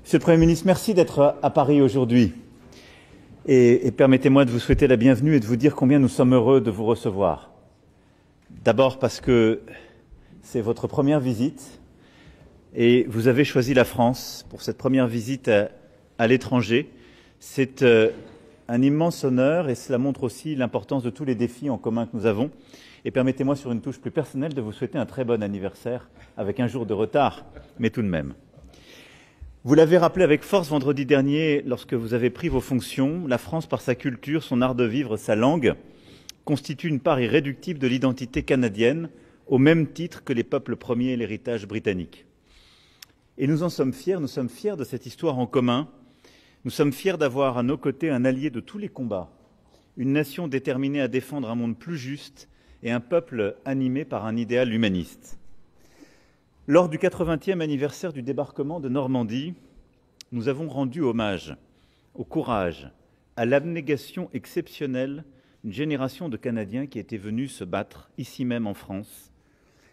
Monsieur le Premier ministre, merci d'être à Paris aujourd'hui. Et permettez-moi de vous souhaiter la bienvenue et de vous dire combien nous sommes heureux de vous recevoir. D'abord parce que c'est votre première visite et vous avez choisi la France pour cette première visite à l'étranger. C'est un immense honneur et cela montre aussi l'importance de tous les défis en commun que nous avons. Et permettez-moi, sur une touche plus personnelle, de vous souhaiter un très bon anniversaire, avec un jour de retard, mais tout de même. Vous l'avez rappelé avec force vendredi dernier, lorsque vous avez pris vos fonctions, la France, par sa culture, son art de vivre, sa langue, constitue une part irréductible de l'identité canadienne, au même titre que les peuples premiers et l'héritage britannique. Et nous en sommes fiers de cette histoire en commun. Nous sommes fiers d'avoir à nos côtés un allié de tous les combats, une nation déterminée à défendre un monde plus juste et un peuple animé par un idéal humaniste. Lors du 80e anniversaire du débarquement de Normandie, nous avons rendu hommage au courage, à l'abnégation exceptionnelle d'une génération de Canadiens qui étaient venus se battre, ici même en France,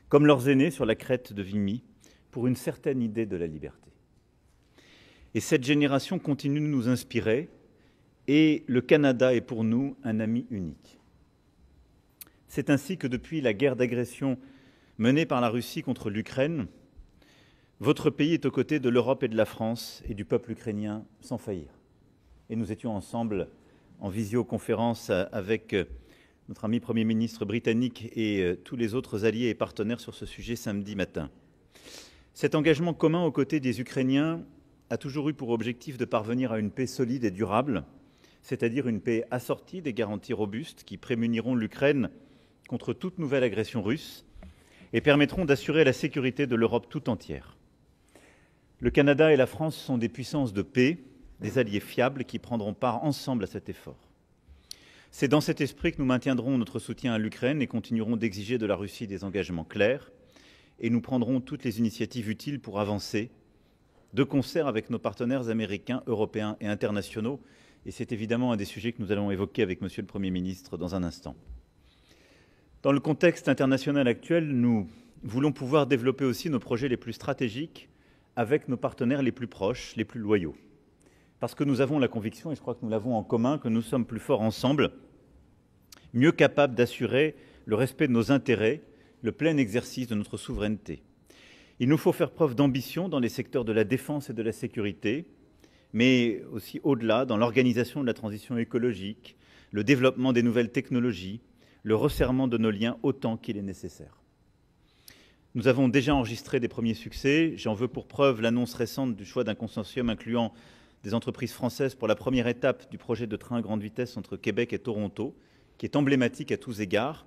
comme leurs aînés sur la crête de Vimy, pour une certaine idée de la liberté. Et cette génération continue de nous inspirer, et le Canada est pour nous un ami unique. C'est ainsi que depuis la guerre d'agression menée par la Russie contre l'Ukraine, votre pays est aux côtés de l'Europe et de la France et du peuple ukrainien sans faillir. Et nous étions ensemble en visioconférence avec notre ami Premier ministre britannique et tous les autres alliés et partenaires sur ce sujet samedi matin. Cet engagement commun aux côtés des Ukrainiens a toujours eu pour objectif de parvenir à une paix solide et durable, c'est-à-dire une paix assortie des garanties robustes qui prémuniront l'Ukraine contre toute nouvelle agression russe et permettront d'assurer la sécurité de l'Europe tout entière. Le Canada et la France sont des puissances de paix, des alliés fiables qui prendront part ensemble à cet effort. C'est dans cet esprit que nous maintiendrons notre soutien à l'Ukraine et continuerons d'exiger de la Russie des engagements clairs, et nous prendrons toutes les initiatives utiles pour avancer, de concert avec nos partenaires américains, européens et internationaux, et c'est évidemment un des sujets que nous allons évoquer avec Monsieur le Premier ministre dans un instant. Dans le contexte international actuel, nous voulons pouvoir développer aussi nos projets les plus stratégiques avec nos partenaires les plus proches, les plus loyaux. Parce que nous avons la conviction, et je crois que nous l'avons en commun, que nous sommes plus forts ensemble, mieux capables d'assurer le respect de nos intérêts, le plein exercice de notre souveraineté. Il nous faut faire preuve d'ambition dans les secteurs de la défense et de la sécurité, mais aussi au-delà, dans l'organisation de la transition écologique, le développement des nouvelles technologies, le resserrement de nos liens autant qu'il est nécessaire. Nous avons déjà enregistré des premiers succès. J'en veux pour preuve l'annonce récente du choix d'un consortium incluant des entreprises françaises pour la première étape du projet de train à grande vitesse entre Québec et Toronto, qui est emblématique à tous égards.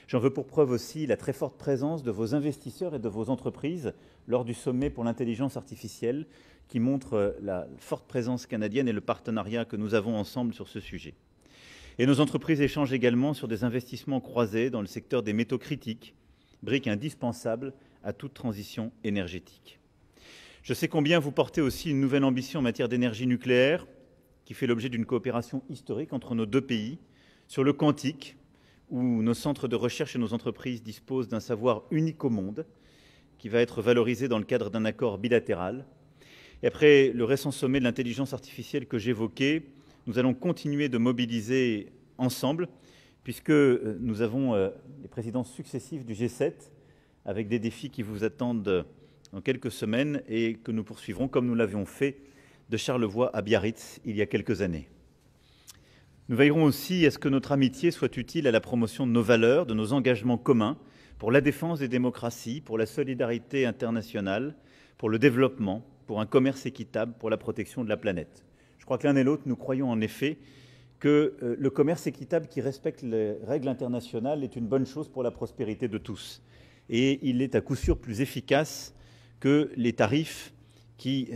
J'en veux pour preuve aussi la très forte présence de vos investisseurs et de vos entreprises lors du sommet pour l'intelligence artificielle, qui montre la forte présence canadienne et le partenariat que nous avons ensemble sur ce sujet. Et nos entreprises échangent également sur des investissements croisés dans le secteur des métaux critiques, brique indispensable à toute transition énergétique. Je sais combien vous portez aussi une nouvelle ambition en matière d'énergie nucléaire, qui fait l'objet d'une coopération historique entre nos deux pays, sur le quantique, où nos centres de recherche et nos entreprises disposent d'un savoir unique au monde, qui va être valorisé dans le cadre d'un accord bilatéral. Et après le récent sommet de l'intelligence artificielle que j'évoquais, nous allons continuer de mobiliser ensemble, puisque nous avons les présidences successives du G7, avec des défis qui vous attendent dans quelques semaines et que nous poursuivrons comme nous l'avions fait de Charlevoix à Biarritz il y a quelques années. Nous veillerons aussi à ce que notre amitié soit utile à la promotion de nos valeurs, de nos engagements communs pour la défense des démocraties, pour la solidarité internationale, pour le développement, pour un commerce équitable, pour la protection de la planète. Je crois que l'un et l'autre, nous croyons en effet que le commerce équitable qui respecte les règles internationales est une bonne chose pour la prospérité de tous. Et il est à coup sûr plus efficace que les tarifs qui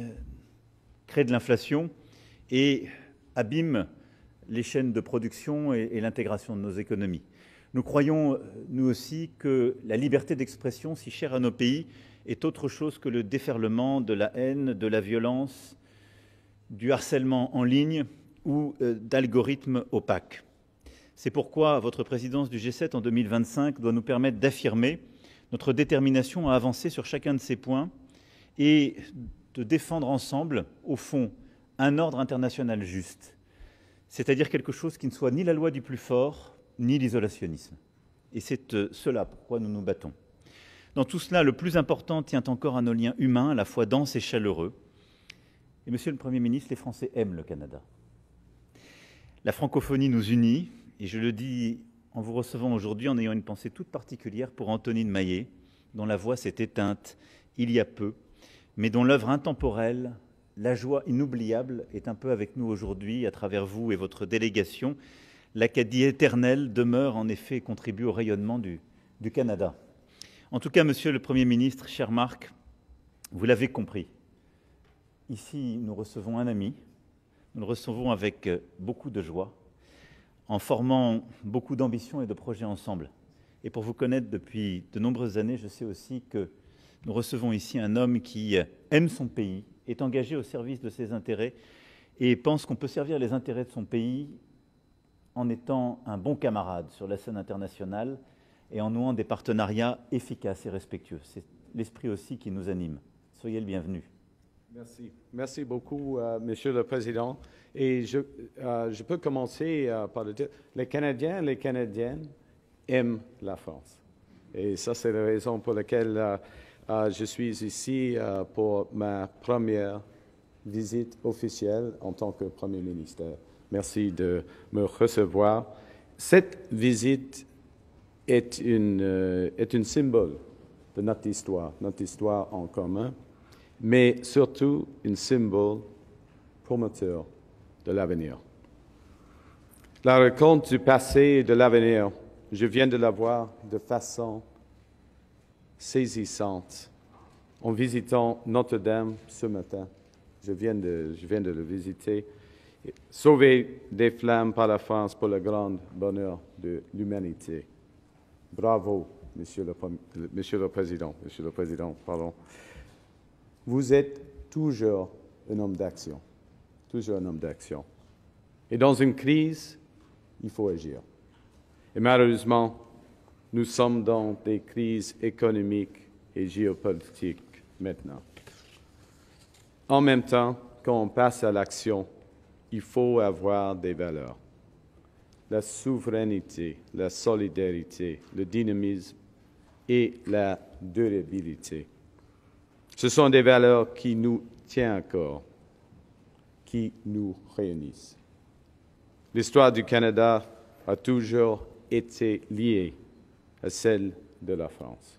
créent de l'inflation et abîment les chaînes de production et l'intégration de nos économies. Nous croyons, nous aussi, que la liberté d'expression, si chère à nos pays, est autre chose que le déferlement de la haine, de la violence, du harcèlement en ligne ou d'algorithmes opaques. C'est pourquoi votre présidence du G7 en 2025 doit nous permettre d'affirmer notre détermination à avancer sur chacun de ces points et de défendre ensemble, au fond, un ordre international juste, c'est-à-dire quelque chose qui ne soit ni la loi du plus fort, ni l'isolationnisme. Et c'est cela pourquoi nous nous battons. Dans tout cela, le plus important tient encore à nos liens humains, à la fois denses et chaleureux. Et Monsieur le Premier ministre, les Français aiment le Canada. La francophonie nous unit, et je le dis en vous recevant aujourd'hui en ayant une pensée toute particulière pour Antonine Maillet, dont la voix s'est éteinte il y a peu, mais dont l'œuvre intemporelle, la joie inoubliable, est un peu avec nous aujourd'hui à travers vous et votre délégation. L'Acadie éternelle demeure en effet et contribue au rayonnement du Canada. En tout cas, Monsieur le Premier ministre, cher Marc, vous l'avez compris. Ici, nous recevons un ami, nous le recevons avec beaucoup de joie, en formant beaucoup d'ambitions et de projets ensemble. Et pour vous connaître depuis de nombreuses années, je sais aussi que nous recevons ici un homme qui aime son pays, est engagé au service de ses intérêts et pense qu'on peut servir les intérêts de son pays en étant un bon camarade sur la scène internationale et en nouant des partenariats efficaces et respectueux. C'est l'esprit aussi qui nous anime. Soyez le bienvenu. Merci. Merci beaucoup, Monsieur le Président. Et je peux commencer par le dire, les Canadiens et les Canadiennes aiment la France. Et ça, c'est la raison pour laquelle je suis ici pour ma première visite officielle en tant que Premier ministre. Merci de me recevoir. Cette visite est un symbole de notre histoire en commun, mais surtout un symbole promoteur de l'avenir. La rencontre du passé et de l'avenir, je viens de la voir de façon saisissante en visitant Notre-Dame ce matin. Je viens de le visiter. Sauver des flammes par la France pour le grand bonheur de l'humanité. Bravo, Monsieur le Président, pardon. Vous êtes toujours un homme d'action, Et dans une crise, il faut agir. Et malheureusement, nous sommes dans des crises économiques et géopolitiques maintenant. En même temps, quand on passe à l'action, il faut avoir des valeurs. La souveraineté, la solidarité, le dynamisme et la durabilité. Ce sont des valeurs qui nous tiennent à cœur, qui nous réunissent. L'histoire du Canada a toujours été liée à celle de la France.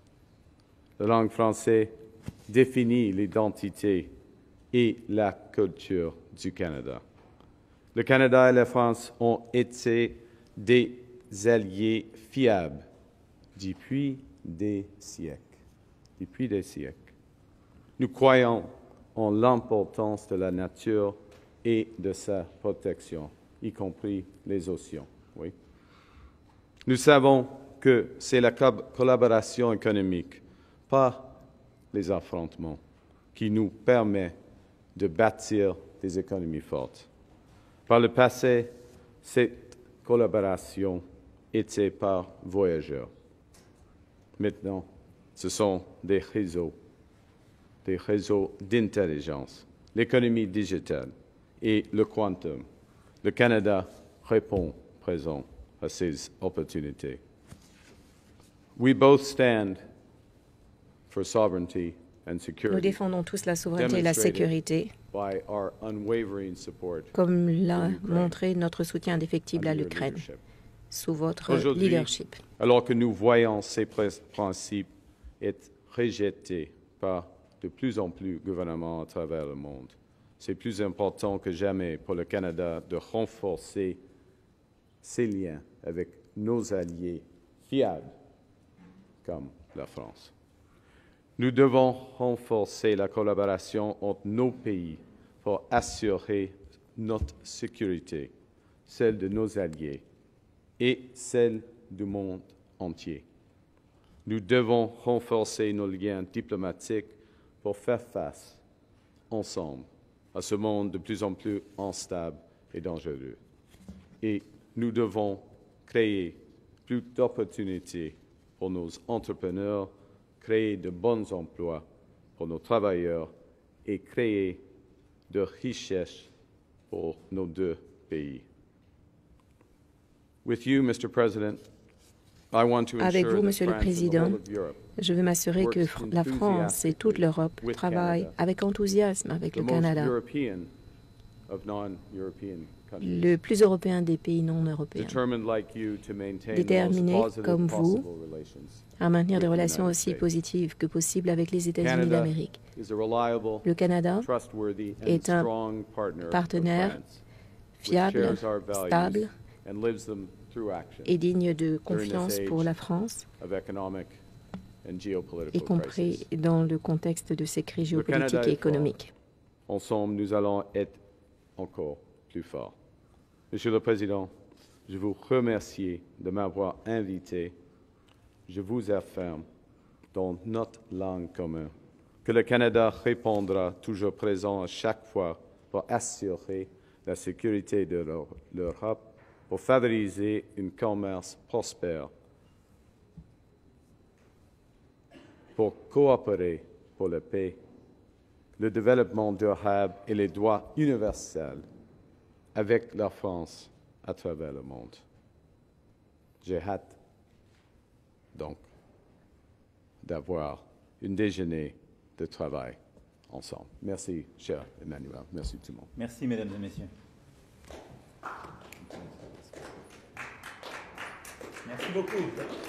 La langue française définit l'identité et la culture du Canada. Le Canada et la France ont été des alliés fiables depuis des siècles. Nous croyons en l'importance de la nature et de sa protection, y compris les océans. Oui. Nous savons que c'est la collaboration économique, pas les affrontements, qui nous permet de bâtir des économies fortes. Par le passé, cette collaboration était par voyageurs. Maintenant, ce sont des réseaux d'intelligence, l'économie digitale et le quantum. Le Canada répond présent à ces opportunités. We both stand for sovereignty and security. Nous défendons tous la souveraineté et la sécurité, comme l'a montré notre soutien indéfectible à l'Ukraine sous votre leadership. Alors que nous voyons ces principes être rejetés par de plus en plus de gouvernements à travers le monde, c'est plus important que jamais pour le Canada de renforcer ses liens avec nos alliés fiables comme la France. Nous devons renforcer la collaboration entre nos pays pour assurer notre sécurité, celle de nos alliés et celle du monde entier. Nous devons renforcer nos liens diplomatiques pour faire face ensemble à ce monde de plus en plus instable et dangereux. Et nous devons créer plus d'opportunités pour nos entrepreneurs, créer de bons emplois pour nos travailleurs et créer de richesses pour nos deux pays. With you, Mr. President, I want to Avec ensure vous, that Monsieur le France and the Président, whole of Europe je veux m'assurer que la France et toute l'Europe travaillent avec enthousiasme avec le Canada, le plus européen des pays non européens, déterminé comme vous à maintenir des relations aussi positives que possible avec les États-Unis d'Amérique. Le Canada est un partenaire fiable, stable et digne de confiance pour la France, y compris dans le contexte de ces crises géopolitiques et économiques. Ensemble, nous allons être encore plus forts. Monsieur le Président, je vous remercie de m'avoir invité. Je vous affirme, dans notre langue commune, que le Canada répondra toujours présent à chaque fois pour assurer la sécurité de l'Europe, pour favoriser un commerce prospère, pour coopérer pour la paix, le développement durable et les droits universels avec la France à travers le monde. J'ai hâte, donc, d'avoir un déjeuner de travail ensemble. Merci, cher Emmanuel. Merci tout le monde. Merci, mesdames et messieurs. Merci beaucoup.